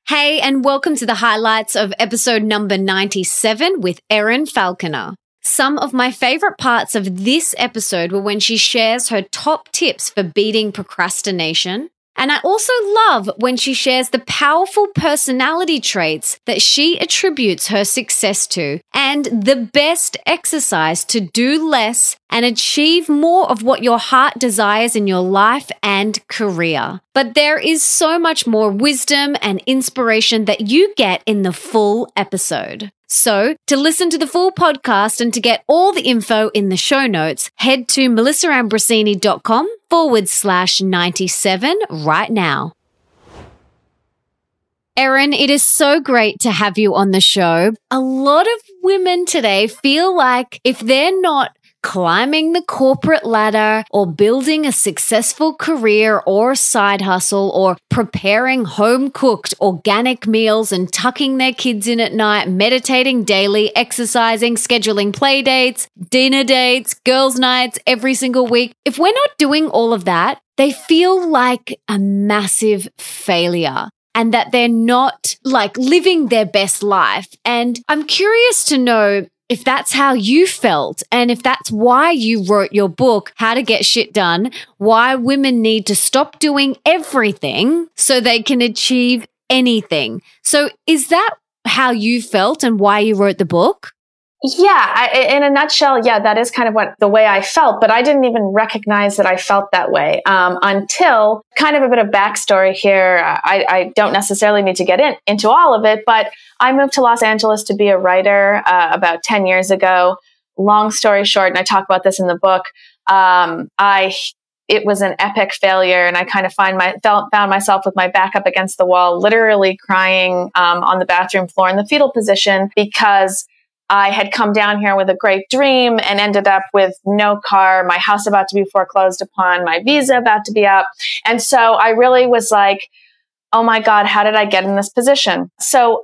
Hey, and welcome to the highlights of episode number 97 with Erin Falconer. Some of my favorite parts of this episode were when she shares her top tips for beating procrastination. And I also love when she shares the powerful personality traits that she attributes her success to and the best exercise to do less and achieve more of what your heart desires in your life and career. But there is so much more wisdom and inspiration that you get in the full episode. So, to listen to the full podcast and to get all the info in the show notes, head to melissaambrosini.com/97 right now. Erin, it is so great to have you on the show. A lot of women today feel like if they're not climbing the corporate ladder or building a successful career or a side hustle or preparing home-cooked organic meals and tucking their kids in at night, meditating daily, exercising, scheduling play dates, dinner dates, girls' nights every single week. If we're not doing all of that, they feel like a massive failure and that they're not like living their best life. And I'm curious to know if that's how you felt and if that's why you wrote your book, How to Get Shit Done, why women need to stop doing everything so they can achieve anything. So is that how you felt and why you wrote the book? Yeah, in a nutshell, yeah, that is kind of the way I felt, but I didn't even recognize that I felt that way until kind of a bit of backstory here. I don't necessarily need to get into all of it, but I moved to Los Angeles to be a writer about 10 years ago. Long story short, and I talk about this in the book, it was an epic failure, and I kind of found myself with my back up against the wall, literally crying on the bathroom floor in the fetal position because I had come down here with a great dream and ended up with no car, my house about to be foreclosed upon, my visa about to be up. And so I really was like, oh my God, how did I get in this position? So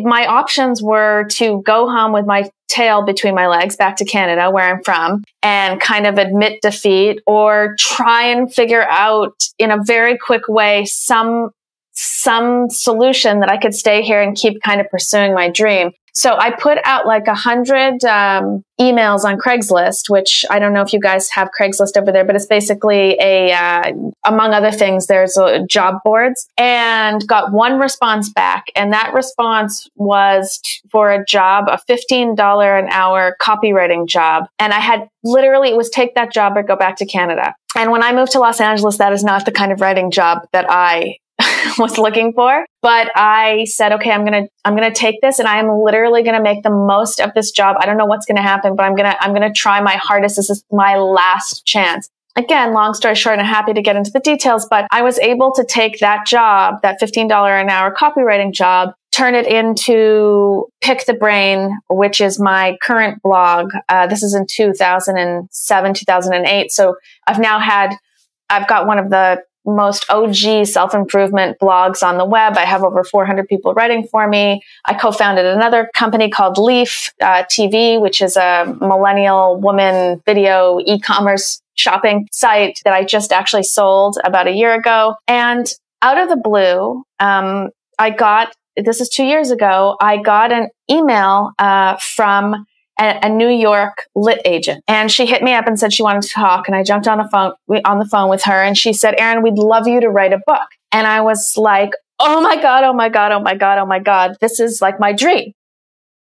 my options were to go home with my tail between my legs back to Canada, where I'm from, and kind of admit defeat, or try and figure out in a very quick way some solution that I could stay here and keep kind of pursuing my dream. So I put out like 100 emails on Craigslist, which I don't know if you guys have Craigslist over there, but it's basically among other things, there's job boards, and got one response back. And that response was for a job, a $15 an hour copywriting job. And I had literally, it was take that job or go back to Canada. And when I moved to Los Angeles, that is not the kind of writing job that I was looking for. But I said, okay, I'm going to take this, and I am literally going to make the most of this job. I don't know what's going to happen, but I'm going to try my hardest. This is my last chance. Again, long story short, I'm happy to get into the details, but I was able to take that job, that $15 an hour copywriting job, turn it into Pick the Brain, which is my current blog. This is in 2007, 2008. So I've got one of the most OG self-improvement blogs on the web. I have over 400 people writing for me. I co-founded another company called Leaf TV, which is a millennial woman video e-commerce shopping site that I just actually sold about a year ago. And out of the blue, this is 2 years ago, I got an email from a New York lit agent. And she hit me up and said she wanted to talk. And I jumped on the phone with her. And she said, Erin, we'd love you to write a book. And I was like, oh my God, oh my God, oh my God, oh my God. This is like my dream.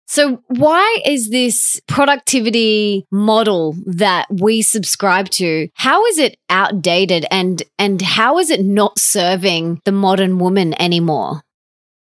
So why is this productivity model that we subscribe to, how is it outdated and how is it not serving the modern woman anymore?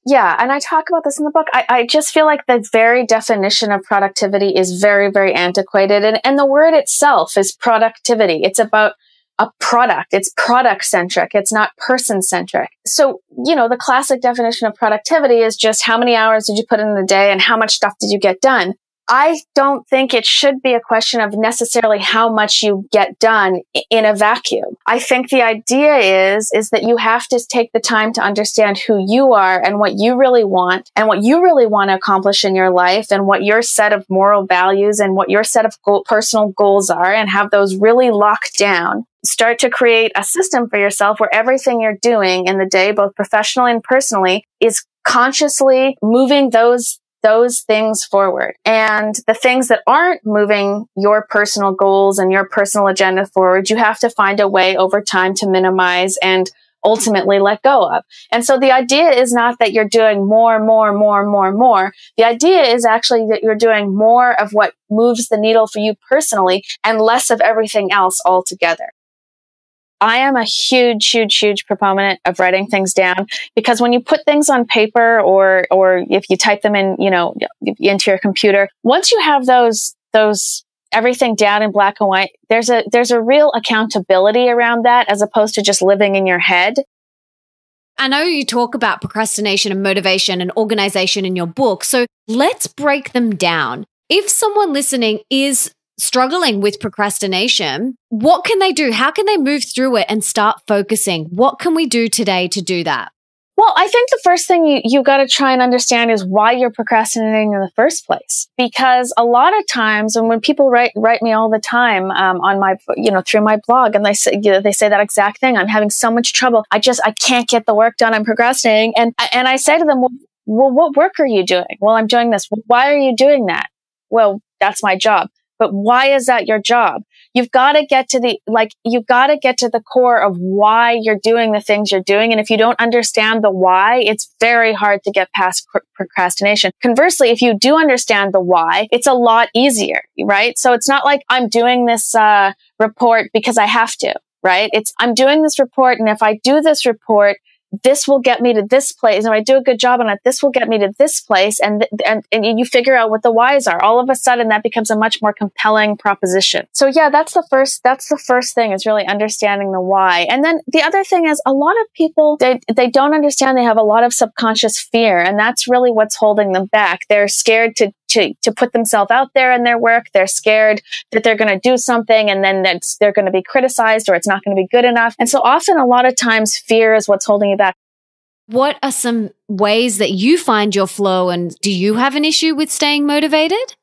Yeah. And I talk about this in the book. I just feel like the very definition of productivity is very, very antiquated. And the word itself is productivity. It's about a product. It's product centric. It's not person centric. So, the classic definition of productivity is just how many hours did you put in a day and how much stuff did you get done? I don't think it should be a question of necessarily how much you get done in a vacuum. I think the idea is that you have to take the time to understand who you are and what you really want and what you really want to accomplish in your life and what your set of moral values and what your set of personal goals are, and have those really locked down. Start to create a system for yourself where everything you're doing in the day, both professionally and personally, is consciously moving those things forward. And the things that aren't moving your personal goals and your personal agenda forward, you have to find a way over time to minimize and ultimately let go of. And so the idea is not that you're doing more. The idea is actually that you're doing more of what moves the needle for you personally and less of everything else altogether. I am a huge proponent of writing things down, because when you put things on paper or if you type them in, into your computer, once you have those everything down in black and white, there's a real accountability around that, as opposed to just living in your head. I know you talk about procrastination and motivation and organization in your book, so let's break them down. If someone listening is struggling with procrastination, what can they do? How can they move through it and start focusing? What can we do today to do that? Well, I think the first thing you got to try and understand is why you're procrastinating in the first place. Because a lot of times, and when people write me all the time on my, through my blog, and they say that exact thing. I'm having so much trouble. I can't get the work done. I'm procrastinating, and I say to them, well, what work are you doing? Well, I'm doing this. Well, why are you doing that? Well, that's my job. But why is that your job? You've got to get to the core of why you're doing the things you're doing. And if you don't understand the why, it's very hard to get past procrastination. Conversely, if you do understand the why, it's a lot easier, right? So it's not like I'm doing this report because I have to, right? I'm doing this report, and if I do this report, this will get me to this place. And if I do a good job on it, this will get me to this place. And you figure out what the whys are. All of a sudden, that becomes a much more compelling proposition. So yeah, that's the first thing, is really understanding the why. And then the other thing is, a lot of people, they don't understand. They have a lot of subconscious fear, and that's really what's holding them back. They're scared to put themselves out there in their work. They're scared that they're going to do something and then they're going to be criticized, or it's not going to be good enough. And so often, a lot of times, fear is what's holding you back. What are some ways that you find your flow, and do you have an issue with staying motivated?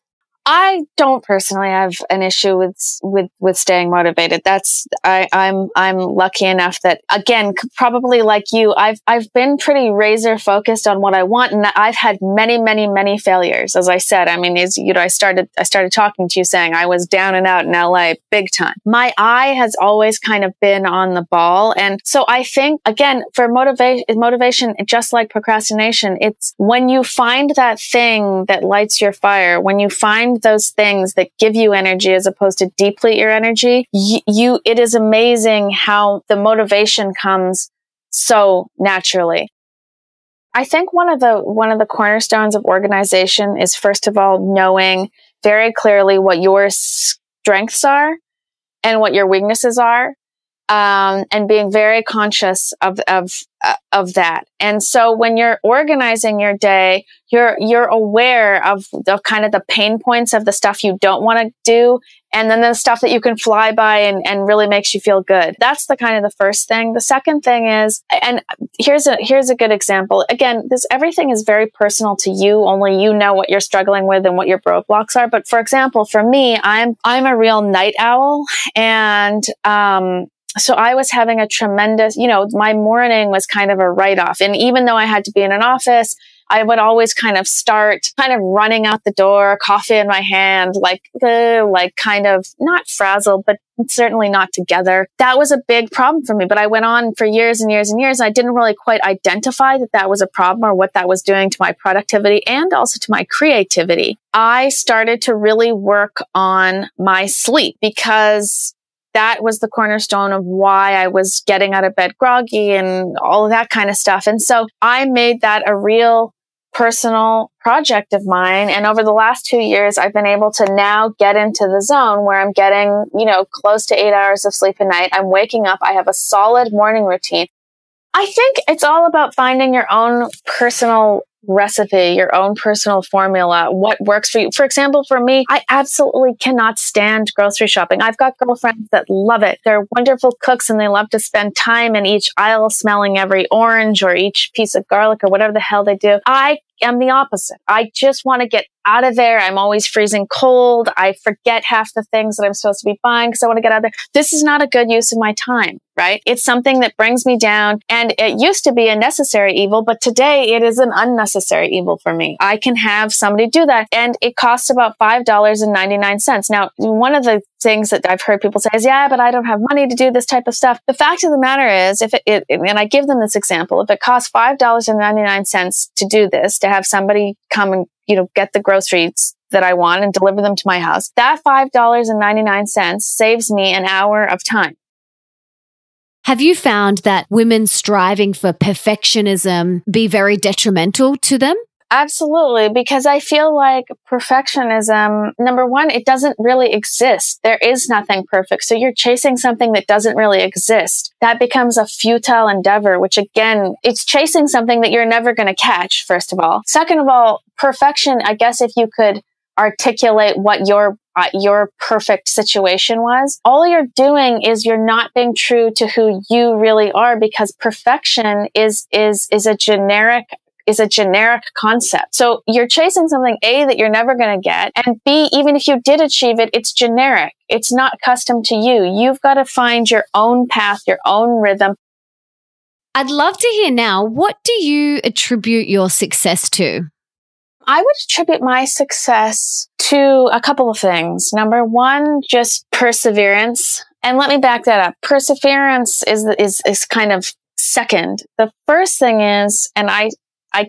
I don't personally have an issue with staying motivated. I'm lucky enough that, again, probably like you, I've been pretty razor focused on what I want, and I've had many failures. As I said, I mean, I started talking to you saying I was down and out in LA big time. My eye has always kind of been on the ball, and so I think, again, for motivation, just like procrastination, it's when you find that thing that lights your fire, when you find those things that give you energy as opposed to deplete your energy, it is amazing how the motivation comes so naturally. I think one of the cornerstones of organization is, first of all, knowing very clearly what your strengths are and what your weaknesses are, and being very conscious of that. And so when you're organizing your day, you're aware of kind of the pain points of the stuff you don't want to do, and then the stuff that you can fly by and really makes you feel good. That's the kind of the first thing. The second thing is, and here's a good example. Again, everything is very personal to you. Only you know what you're struggling with and what your roadblocks are. But for example, for me, I'm a real night owl, and so I was having a tremendous, my morning was kind of a write-off. And even though I had to be in an office, I would always kind of start running out the door, coffee in my hand, like kind of not frazzled, but certainly not together. That was a big problem for me. But I went on for years and years and years. And I didn't really quite identify that was a problem or what that was doing to my productivity and also to my creativity. I started to really work on my sleep, because that was the cornerstone of why I was getting out of bed groggy and all of that kind of stuff. And so I made that a real personal project of mine. And over the last 2 years, I've been able to now get into the zone where I'm getting, close to 8 hours of sleep a night. I'm waking up. I have a solid morning routine. I think it's all about finding your own personal recipe, your own personal formula, what works for you. For example, for me, I absolutely cannot stand grocery shopping. I've got girlfriends that love it. They're wonderful cooks and they love to spend time in each aisle smelling every orange or each piece of garlic or whatever the hell they do. I am the opposite. I just want to get out of there. I'm always freezing cold. I forget half the things that I'm supposed to be buying because I want to get out of there. This is not a good use of my time, right? It's something that brings me down, and it used to be a necessary evil, but today it is an unnecessary evil for me. I can have somebody do that, and it costs about $5.99. Now, one of the things that I've heard people say is, yeah, but I don't have money to do this type of stuff. The fact of the matter is, and I give them this example, if it costs $5.99 to do this, to have somebody come and, get the groceries that I want and deliver them to my house, that $5.99 saves me an hour of time. Have you found that women striving for perfectionism be very detrimental to them? Absolutely, because I feel like perfectionism, number one, it doesn't really exist. There is nothing perfect. So you're chasing something that doesn't really exist. That becomes a futile endeavor, which again, it's chasing something that you're never going to catch, first of all. Second of all, perfection, I guess if you could articulate what your perfect situation was, all you're doing is you're not being true to who you really are, because perfection is a generic concept. So you're chasing something, A, that you're never going to get, and B, even if you did achieve it, it's generic. It's not custom to you. You've got to find your own path, your own rhythm. I'd love to hear now, what do you attribute your success to? I would attribute my success to a couple of things. Number one, just perseverance. And let me back that up. Perseverance is kind of second. The first thing is, and I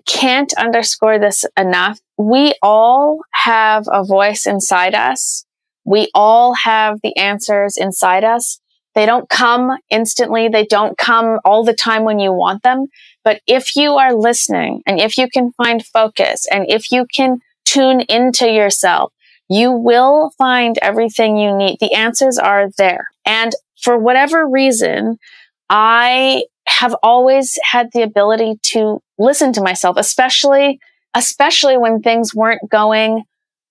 can't underscore this enough, we all have a voice inside us. We all have the answers inside us. They don't come instantly. They don't come all the time when you want them. But if you are listening, and if you can find focus, and if you can tune into yourself, you will find everything you need. The answers are there. And for whatever reason, I have always had the ability to listen to myself, especially when things weren't going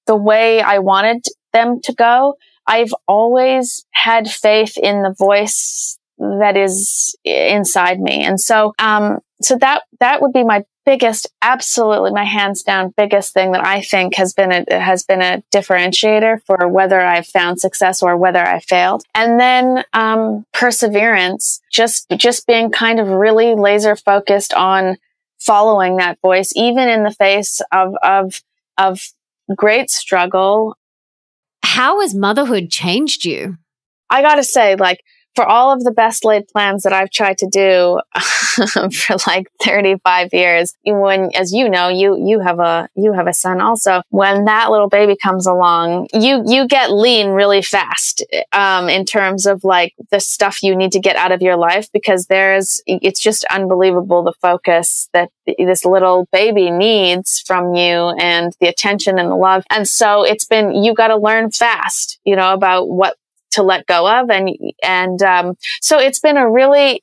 the way I wanted them to go. I've always had faith in the voice that is inside me. And so that would be my biggest, absolutely my hands down biggest thing that I think has been a differentiator for whether I've found success or whether I failed. And then perseverance, just being kind of really laser focused on following that voice, even in the face of great struggle. How has motherhood changed you? I gotta say, like, for all of the best laid plans that I've tried to do for like 35 years, when, as you know, you have a son also, when that little baby comes along, you get lean really fast, in terms of like the stuff you need to get out of your life, because it's just unbelievable the focus that this little baby needs from you, and the attention and the love. And so you got to learn fast, about what to let go of. And so it's been a really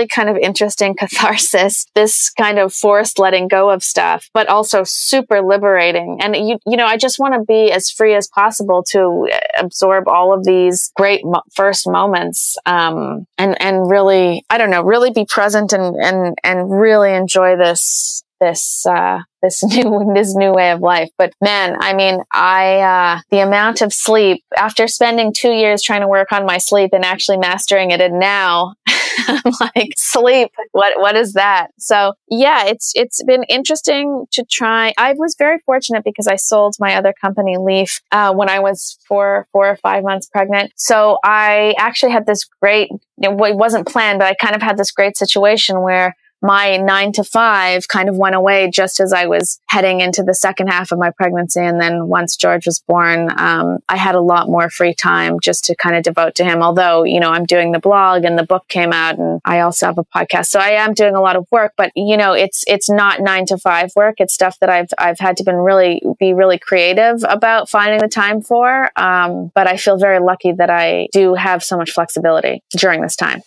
kind of interesting catharsis, this kind of forced letting go of stuff, but also super liberating. And I just want to be as free as possible to absorb all of these great first moments, and really, I don't know, really be present and really enjoy this new way of life. But man, I mean, the amount of sleep after spending 2 years trying to work on my sleep and actually mastering it, and now I'm like, sleep, what is that? So yeah, it's been interesting to try. I was very fortunate because I sold my other company, Leaf, when I was 4 or 5 months pregnant. So I actually had this great, it wasn't planned, but I kind of had this great situation where my 9 to 5 kind of went away just as I was heading into the second half of my pregnancy. And then once George was born, I had a lot more free time just to kind of devote to him. Although, I'm doing the blog and the book came out, and I also have a podcast. So I am doing a lot of work, but it's not 9 to 5 work. It's stuff that I've had to be really creative about finding the time for. But I feel very lucky that I do have so much flexibility during this time.